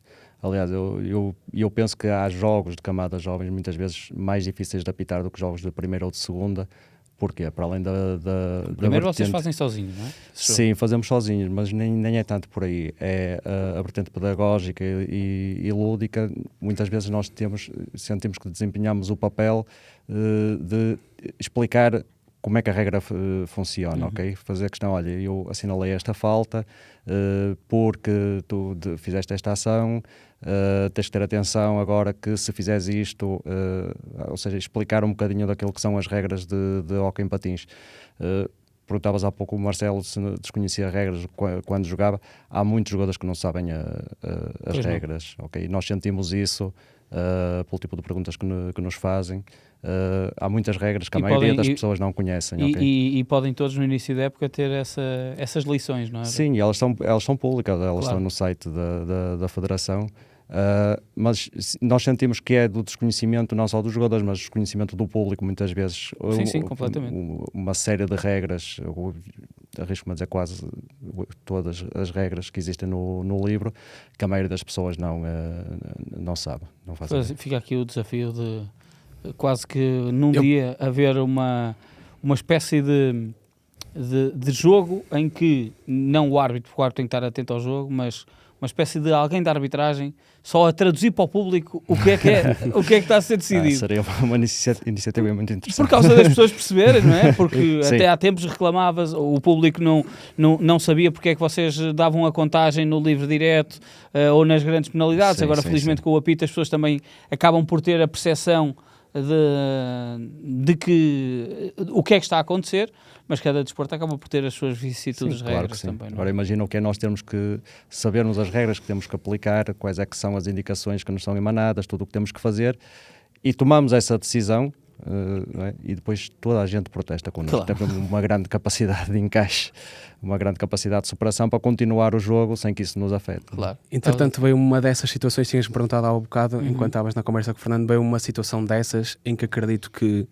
Aliás, eu penso que há jogos de camadas jovens muitas vezes mais difíceis de apitar do que jogos de primeira ou de segunda. Porquê? Para além da primeiro vertente... vocês fazem sozinhos, não é? Sim, fazemos sozinhos, mas nem é tanto por aí. É a vertente pedagógica e lúdica. Muitas vezes nós sentimos que desempenhamos o papel de explicar como é que a regra funciona, ok? Fazer a questão, olha, eu assinalei esta falta porque tu fizeste esta ação, tens que ter atenção agora que se fizeres isto, ou seja, explicar um bocadinho daquilo que são as regras de hóquei em patins. Perguntavas há pouco o Marcelo se desconhecia regras quando jogava. Há muitos jogadores que não sabem as regras, ok? Nós sentimos isso pelo tipo de perguntas que nos fazem. Há muitas regras que a maioria das pessoas não conhecem. E podem todos no início da época ter essas lições, não é? Sim, elas são públicas, elas claro. estão no site da Federação. Mas nós sentimos que é do desconhecimento não só dos jogadores, mas desconhecimento do público muitas vezes. Sim, completamente. Uma série de regras, arrisco-me a dizer quase todas as regras que existem no livro, que a maioria das pessoas não sabe, não faz ideia. Fica aqui o desafio de quase que num dia haver uma espécie de jogo em que não o árbitro, porque o árbitro tem que estar atento ao jogo, mas uma espécie de alguém da arbitragem só a traduzir para o público o que é que está a ser decidido. Seria uma iniciativa muito interessante. Por causa das pessoas perceberem, não é? Porque até há tempos reclamavas, o público não sabia porque é que vocês davam a contagem no livre direto ou nas grandes penalidades. Agora, felizmente, com o apito, as pessoas também acabam por ter a percepção de que o que é que está a acontecer, mas cada desporto acaba por ter as suas vicissitudes, regras também. Não é? Agora imagina o que é nós termos que sabermos as regras que temos que aplicar, quais é que são as indicações que nos são emanadas, tudo o que temos que fazer, e tomamos essa decisão, não é? E depois toda a gente protesta connosco. Claro. Temos uma grande capacidade de encaixe, uma grande capacidade de superação para continuar o jogo sem que isso nos afete. Claro. Entretanto, veio uma dessas situações, tinhas-me perguntado há um bocado, enquanto estavas na conversa com o Fernando, veio uma situação dessas em que acredito que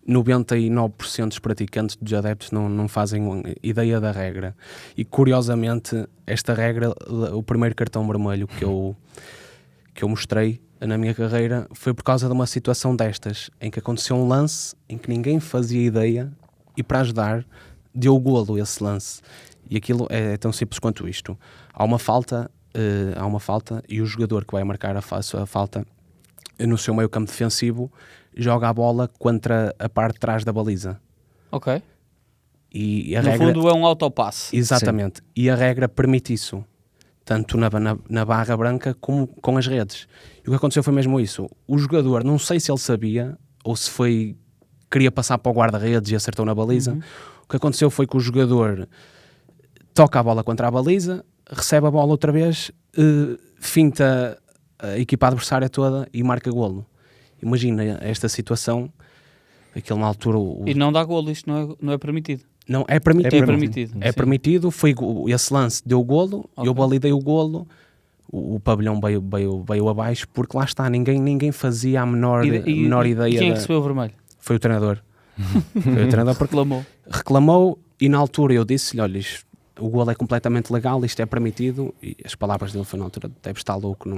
99% dos praticantes, dos adeptos, não fazem ideia da regra. E curiosamente, esta regra, o primeiro cartão vermelho que eu mostrei na minha carreira foi por causa de uma situação destas, em que aconteceu um lance em que ninguém fazia ideia e para ajudar deu golo esse lance. E aquilo é tão simples quanto isto. Há uma falta e o jogador que vai marcar a sua falta no seu meio campo defensivo joga a bola contra a parte de trás da baliza. Ok. E a no regra, fundo é um autopasse. Exatamente. Sim. E a regra permite isso, tanto na barra branca como com as redes. E o que aconteceu foi mesmo isso. O jogador, não sei se ele sabia ou se queria passar para o guarda-redes e acertou na baliza. O que aconteceu foi que o jogador toca a bola contra a baliza, recebe a bola outra vez, finta a equipa adversária toda e marca golo. Imagina esta situação, aquele na altura... E não dá golo, isto não é permitido. Não, é permitido. É permitido. É permitido, foi esse lance deu golo, eu validei o golo, o pavilhão veio abaixo, porque lá está, ninguém fazia a menor ideia. Quem é que recebeu o vermelho? Foi o treinador. Foi o treinador porque reclamou e na altura eu disse-lhe, olha, o golo é completamente legal, isto é permitido, e as palavras dele foi na altura, deve estar louco,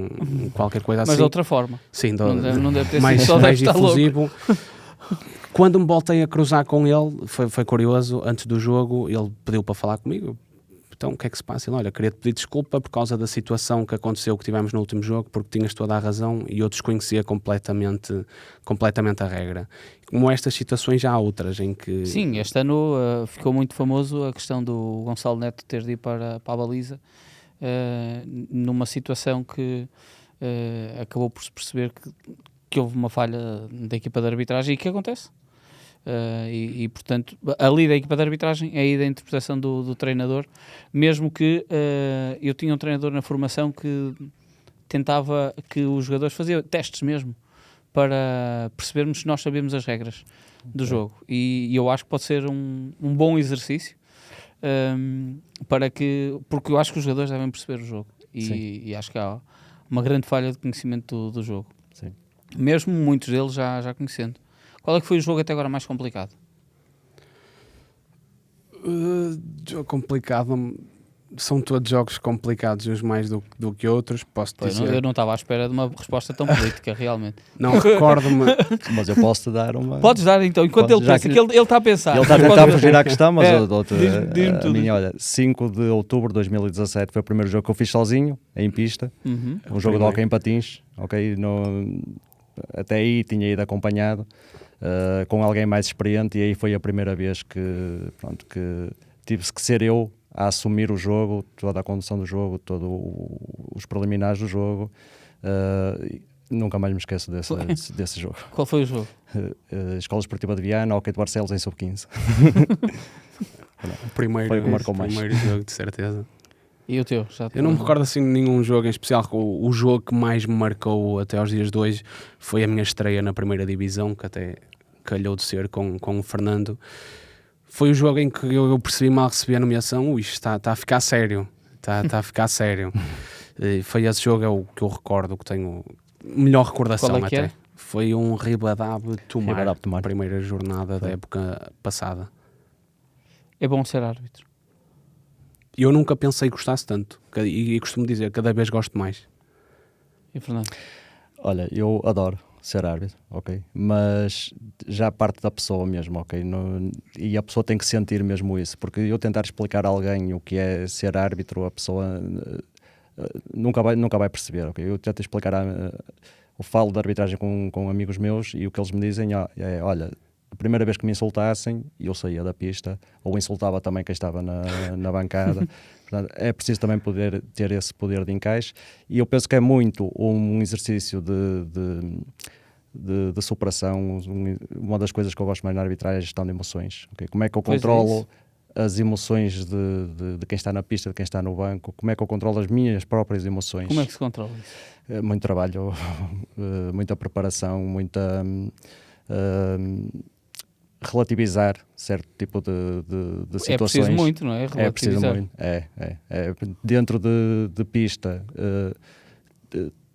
qualquer coisa assim. Mas de outra forma. Sim, não deve ter mais, sido só mais deve estar difusivo. Louco. Quando me voltei a cruzar com ele, foi curioso, antes do jogo, ele pediu para falar comigo. Então, o que é que se passa? Ele, olha, queria-te pedir desculpa por causa da situação que aconteceu, que tivemos no último jogo, porque tinhas toda a razão e eu desconhecia completamente a regra. Como estas situações, já há outras em que... Sim, este ano ficou muito famoso a questão do Gonçalo Neto ter de ir para a baliza, numa situação que acabou por se perceber que houve uma falha da equipa de arbitragem e que acontece. E portanto, ali da equipa de arbitragem é aí da interpretação do treinador, mesmo que eu tinha um treinador na formação que tentava que os jogadores faziam testes mesmo, para percebermos se nós sabemos as regras do jogo, e eu acho que pode ser um bom exercício, porque eu acho que os jogadores devem perceber o jogo, e acho que há uma grande falha de conhecimento do jogo. Sim. Mesmo muitos deles já conhecendo. Qual é que foi o jogo até agora mais complicado? Jogo complicado, são todos jogos complicados, uns mais do que outros, posso dizer. Eu não estava à espera de uma resposta tão política, realmente. Não recordo-me. Mas eu posso-te dar uma... Podes dar então, enquanto ele pensa, que ele está a pensar. Ele está a tentar fugir à questão, mas diz-me tudo. Olha, 5 de outubro de 2017 foi o primeiro jogo que eu fiz sozinho, em pista, um jogo de hóquei em patins, ok? Até aí tinha ido acompanhado com alguém mais experiente, e aí foi a primeira vez que tive que ser eu a assumir o jogo, toda a condução do jogo, todos os preliminares do jogo. Nunca mais me esqueço desse jogo. Qual foi o jogo? Escola Esportiva de Viana, Hóquei de Barcelos em sub-15. O primeiro, foi o que marcou mais. Primeiro jogo, de certeza. E o teu? Eu não me recordo assim de nenhum jogo em especial. O jogo que mais me marcou até aos dias de hoje foi a minha estreia na primeira divisão, que até calhou de ser com o Fernando. Foi o jogo em que eu percebi mal receber a nomeação. Isto está a ficar sério. Está a ficar sério. Foi esse jogo é o que eu recordo, que tenho melhor recordação. Qual é que até. é? Foi um Ribadab-Tomar, Tomar. primeira jornada da época passada. É bom ser árbitro. E eu nunca pensei que gostasse tanto. E costumo dizer, cada vez gosto mais. E Fernando? Olha, eu adoro ser árbitro, ok? Mas já parte da pessoa mesmo, ok? E a pessoa tem que sentir mesmo isso, porque eu tentar explicar a alguém o que é ser árbitro, a pessoa nunca vai perceber, ok? Eu tento explicar, eu falo de arbitragem com amigos meus e o que eles me dizem é, olha, a primeira vez que me insultassem, eu saía da pista, ou insultava também quem estava na bancada. Portanto, é preciso também poder ter esse poder de encaixe, e eu penso que é muito um exercício de superação. Uma das coisas que eu gosto mais na arbitragem é a gestão de emoções. Okay? Como é que eu controlo as emoções de quem está na pista, de quem está no banco? Como é que eu controlo as minhas próprias emoções? Como é que se controla isso? Muito trabalho, muita preparação, muita... relativizar certo tipo de situações. É preciso muito, não é? É preciso muito. Dentro de pista,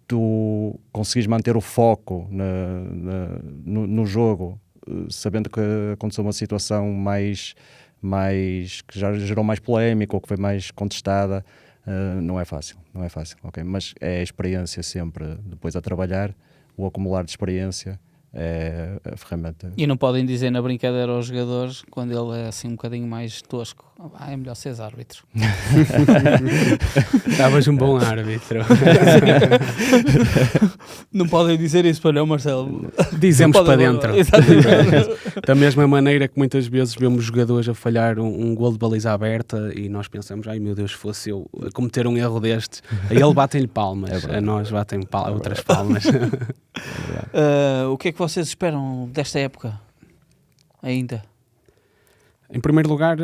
tu conseguires manter o foco no jogo, sabendo que aconteceu uma situação mais que já gerou mais polémica ou que foi mais contestada, não é fácil, ok? Mas é a experiência sempre, depois a trabalhar, o acumular de experiência, é a ferramenta. E não podem dizer na brincadeira aos jogadores, quando ele é assim um bocadinho mais tosco, é melhor seres árbitro. Estavas um bom árbitro. Não podem dizer isso para não, Marcelo. Dizemos para dentro. Exatamente. Da mesma maneira que muitas vezes vemos jogadores a falhar um golo de baliza aberta e nós pensamos, ai meu Deus, se fosse eu a cometer um erro destes, a ele batem-lhe palmas, a nós batem outras palmas. O que é que vocês esperam desta época ainda? Em primeiro lugar,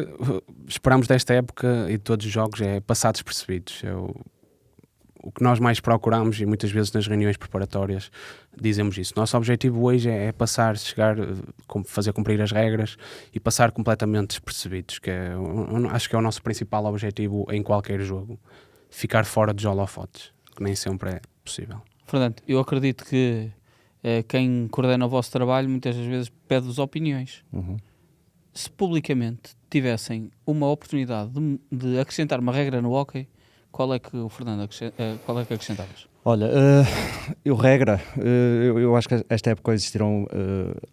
esperamos desta época e de todos os jogos é passar despercebidos. O que nós mais procuramos, e muitas vezes nas reuniões preparatórias dizemos isso. Nosso objetivo hoje é passar, fazer cumprir as regras e passar completamente despercebidos, acho que é o nosso principal objetivo em qualquer jogo. Ficar fora dos holofotes, que nem sempre é possível. Fernando, eu acredito que quem coordena o vosso trabalho muitas das vezes pede-vos opiniões. Uhum. Se publicamente tivessem uma oportunidade de acrescentar uma regra no hóquei, qual é que o Fernando qual é que acrescentavas? Olha, eu acho que esta época existiram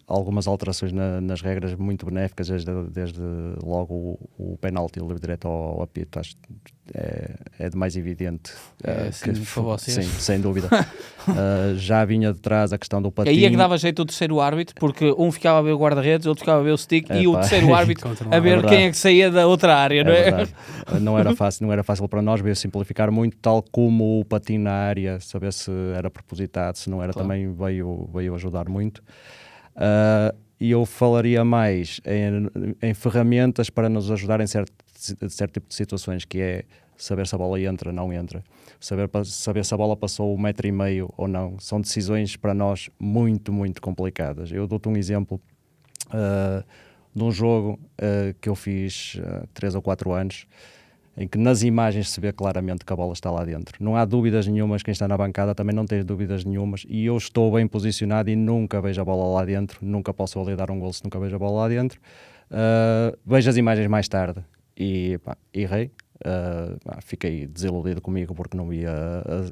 algumas alterações nas regras muito benéficas, desde logo o penalti, o livre direto ao apito. Acho é de mais evidente. Para vocês. Sim, sem dúvida. Já vinha de trás a questão do patinho. Aí é que dava jeito o terceiro árbitro, porque um ficava a ver o guarda-redes, outro ficava a ver o stick e o terceiro árbitro a ver quem é que saía da outra área, não é? Verdade. Não era fácil para nós, veio simplificar muito, tal como o patinho na área, saber se era propositado, se não era, claro. Também veio ajudar muito. E eu falaria mais em ferramentas para nos ajudar em certo tipo de situações, que é saber se a bola entra ou não entra, saber se a bola passou 1,5 m ou não. São decisões para nós muito, muito complicadas. Eu dou-te um exemplo de um jogo que eu fiz 3 ou 4 anos, em que nas imagens se vê claramente que a bola está lá dentro. Não há dúvidas nenhumas, quem está na bancada também não tem dúvidas nenhumas, e eu estou bem posicionado e nunca vejo a bola lá dentro, nunca posso validar um golo se nunca vejo a bola lá dentro. Vejo as imagens mais tarde e errei. Fiquei desiludido comigo porque não via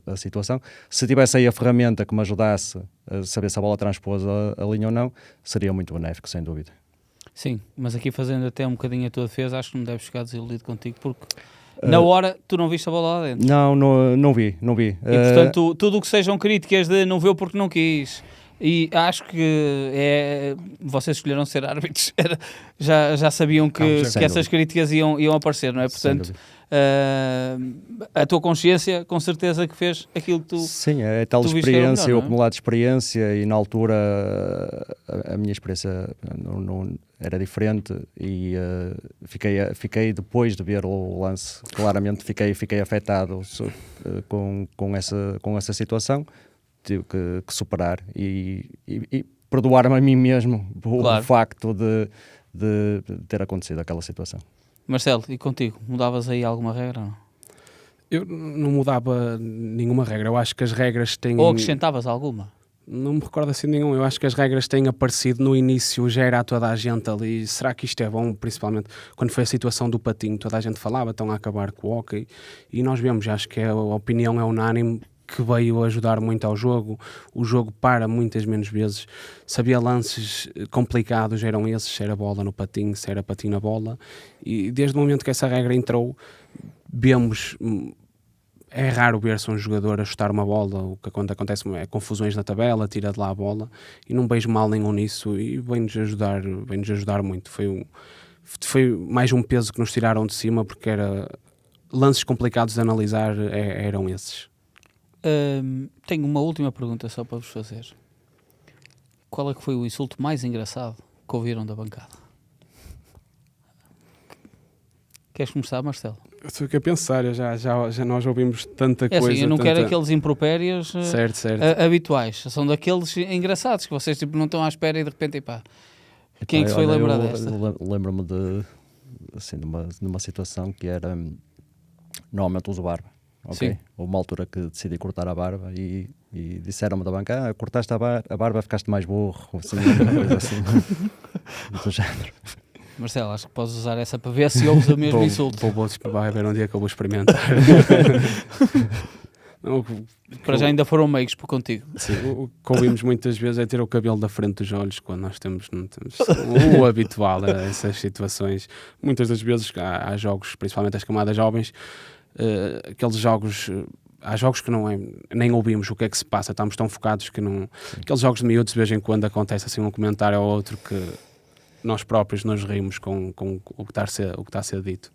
a situação. Se tivesse aí a ferramenta que me ajudasse a saber se a bola transpôs a linha ou não, seria muito benéfico, sem dúvida. Sim, mas aqui fazendo até um bocadinho a tua defesa, acho que não deves ficar desiludido contigo, porque na hora tu não viste a bola lá dentro. Não vi. E portanto, tudo o que sejam críticas de não viu porque não quis, e acho que vocês escolheram ser árbitros, já sabiam que essas críticas iam aparecer, não é? Portanto, a tua consciência com certeza que fez aquilo que tu... Sim, é tal experiência, melhor, o acumular de experiência, e na altura a minha experiência não era diferente, e fiquei depois de ver o lance, claramente fiquei afetado com essa situação. Tive que superar e perdoar-me a mim mesmo o facto de ter acontecido aquela situação. Marcelo, e contigo? Mudavas aí alguma regra ou não? Eu não mudava nenhuma regra. Eu acho que as regras têm... Ou acrescentavas alguma? Não me recordo assim nenhum. Eu acho que as regras têm aparecido no início, já era a toda a gente ali. Será que isto é bom? Principalmente quando foi a situação do patinho, toda a gente falava, estão a acabar com o hóquei. E nós vemos, acho que a opinião é unânime, que veio ajudar muito ao jogo. O jogo para muitas menos vezes. Se havia lances complicados, eram esses, se era bola no patinho, se era patinho na bola. E desde o momento que essa regra entrou, vemos... É raro ver-se um jogador a chutar uma bola, o que acontece é confusões na tabela, tira de lá a bola, e não vejo mal nenhum nisso, e vem-nos ajudar muito. Foi mais um peso que nos tiraram de cima, porque lances complicados de analisar eram esses. Tenho uma última pergunta só para vos fazer. Qual é que foi o insulto mais engraçado que ouviram da bancada? Queres começar, Marcelo? Eu estou aqui a pensar, já nós ouvimos tanta coisa. Assim, eu não quero aqueles impropérios certo. Habituais. São daqueles engraçados que vocês tipo, não estão à espera e de repente, pá, quem é que se foi lembrar desta? Lembro-me de uma situação que era, normalmente uso barba, ok? Sim. Houve uma altura que decidi cortar a barba e disseram-me da banca, cortaste a barba, ficaste mais burro, assim, uma coisa assim, do género. Marcelo, acho que podes usar essa para ver se ouves o mesmo insulto. Vai haver um dia que eu vou experimentar. Para já ainda foram meigos por contigo. Sim, o que ouvimos muitas vezes é ter o cabelo da frente dos olhos quando nós não temos o habitual a essas situações. Muitas das vezes há jogos, principalmente as camadas jovens, aqueles jogos... Há jogos que nem ouvimos o que é que se passa, estamos tão focados que não... Aqueles jogos de miúdos, de vez em quando acontece assim um comentário ou outro que nós próprios nos rimos com o que está a ser dito.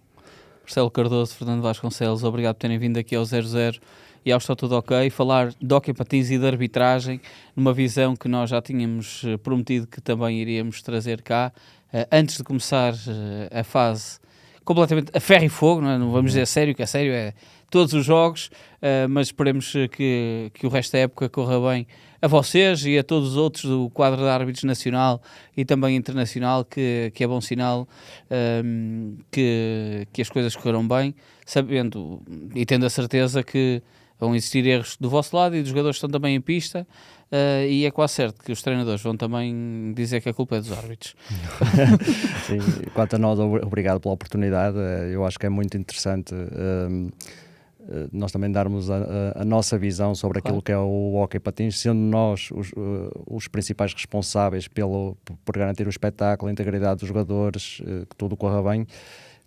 Marcelo Cardoso, Fernando Vasconcelos, obrigado por terem vindo aqui ao 00 e ao Está Tudo Ok, falar de hóquei patins e de arbitragem, numa visão que nós já tínhamos prometido que também iríamos trazer cá, antes de começar a fase completamente a ferro e fogo, não vamos dizer sério, que é sério, é todos os jogos, mas esperemos que o resto da época corra bem a vocês e a todos os outros do quadro de árbitros nacional e também internacional, que é bom sinal que as coisas correram bem, sabendo e tendo a certeza que vão existir erros do vosso lado e dos jogadores que estão também em pista, e é quase certo que os treinadores vão também dizer que a culpa é dos árbitros. Sim, quanto a nós, obrigado pela oportunidade. Eu acho que é muito interessante nós também darmos a nossa visão sobre aquilo que é o hóquei patins, sendo nós os principais responsáveis por garantir o espetáculo, a integridade dos jogadores, que tudo corra bem.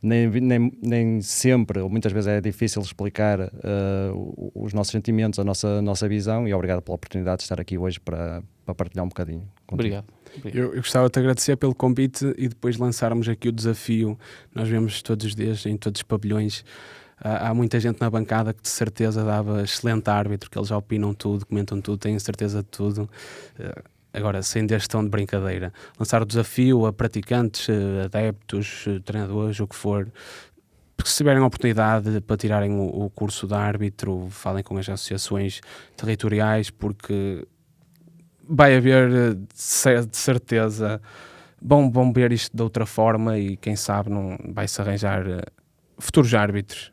Nem sempre, ou muitas vezes é difícil explicar os nossos sentimentos, a nossa visão, e obrigado pela oportunidade de estar aqui hoje para partilhar um bocadinho contigo. Obrigado. Eu gostava de te agradecer pelo convite e depois lançarmos aqui o desafio. Nós vemos todos os dias em todos os pavilhões. Há muita gente na bancada que de certeza dava excelente árbitro, que eles opinam tudo, comentam tudo, têm certeza de tudo. Agora, sem deste tom de brincadeira, lançar o desafio a praticantes, adeptos, treinadores, o que for, porque se tiverem a oportunidade para tirarem o curso de árbitro, falem com as associações territoriais, porque vai haver, de certeza, vão ver isto de outra forma e quem sabe não vai-se arranjar futuros árbitros.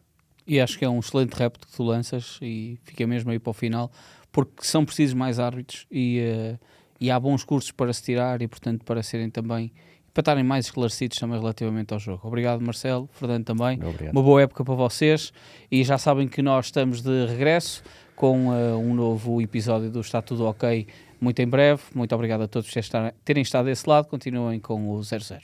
E acho que é um excelente repto que tu lanças e fica mesmo aí para o final, porque são precisos mais árbitros e há bons cursos para se tirar e, portanto, para serem também, para estarem mais esclarecidos também relativamente ao jogo. Obrigado, Marcelo, Fernando também. Obrigado. Uma boa época para vocês e já sabem que nós estamos de regresso com um novo episódio do Está Tudo Ok muito em breve. Muito obrigado a todos por terem estado desse lado. Continuem com o 00.